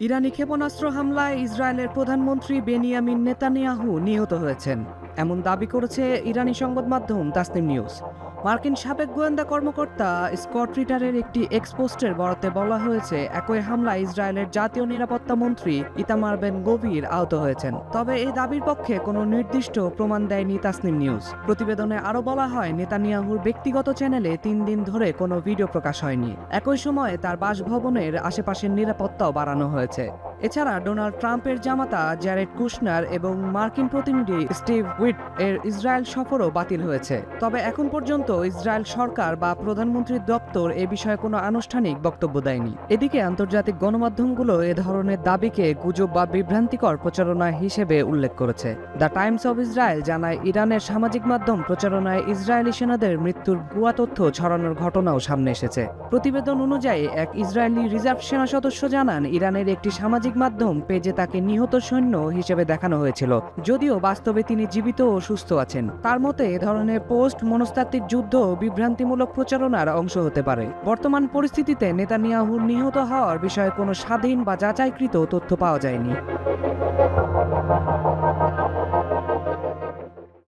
ইরানি ক্ষেপণাস্ত্র হামলায় ইসরায়েলের প্রধানমন্ত্রী বেনিয়ামিন নেতানিয়াহু নিহত হয়েছেন, এমন দাবি করেছে ইরানি সংবাদ মাধ্যম তাসনিম নিউজ। মার্কিন সাবেক গোয়েন্দা কর্মকর্তা স্কট রিটারের একটি এক্সপোস্টের বরাতে বলা হয়েছে, একই হামলায় ইসরায়েলের জাতীয় নিরাপত্তা মন্ত্রী ইতামার বেন গভির আহত হয়েছেন। তবে এই দাবির পক্ষে কোনো নির্দিষ্ট প্রমাণ দেয়নি তাসনিম নিউজ। প্রতিবেদনে আরও বলা হয়, নেতানিয়াহুর ব্যক্তিগত চ্যানেলে 3 দিন ধরে কোনো ভিডিও প্রকাশ হয়নি। একই সময়ে তার বাসভবনের আশেপাশের নিরাপত্তাও বাড়ানো হয়েছে। এছাড়া ডোনাল্ড ট্রাম্পের জামাতা জ্যারেড কুশনার এবং মার্কিন প্রতিনিধি স্টিভ উইট এর ইসরায়েল সফরও বাতিল হয়েছে। তবে এখন পর্যন্ত ইসরায়েল সরকার বা প্রধানমন্ত্রীর দপ্তর এ বিষয়ে কোনো আনুষ্ঠানিক বক্তব্য দেয়নি। এদিকে আন্তর্জাতিক গণমাধ্যমগুলো এ ধরনের দাবিকে গুজব বা বিভ্রান্তিকর প্রচারণা হিসেবে উল্লেখ করেছে। দ্য টাইমস অব ইসরায়েল জানায়, ইরানের সামাজিক মাধ্যম প্রচারণায় ইসরায়েলি সেনাদের মৃত্যুর ভুয়া তথ্য ছড়ানোর ঘটনাও সামনে এসেছে। প্রতিবেদন অনুযায়ী এক ইসরায়েলি রিজার্ভ সেনা সদস্য জানান, ইরানের একটি সামাজিক মাধ্যম পেজে তাকে নিহত সৈন্য হিসেবে দেখানো হয়েছিল, যদিও বাস্তবে তিনি জীবিত ও সুস্থ আছেন। তার মতে এ ধরনের পোস্ট মনস্তাত্ত্বিক যুদ্ধ ও বিভ্রান্তিমূলক প্রচারণার অংশ হতে পারে। বর্তমান পরিস্থিতিতে নেতানিয়াহুর নিহত হওয়ার বিষয়ে কোনো স্বাধীন বা যাচাইকৃত তথ্য পাওয়া যায়নি।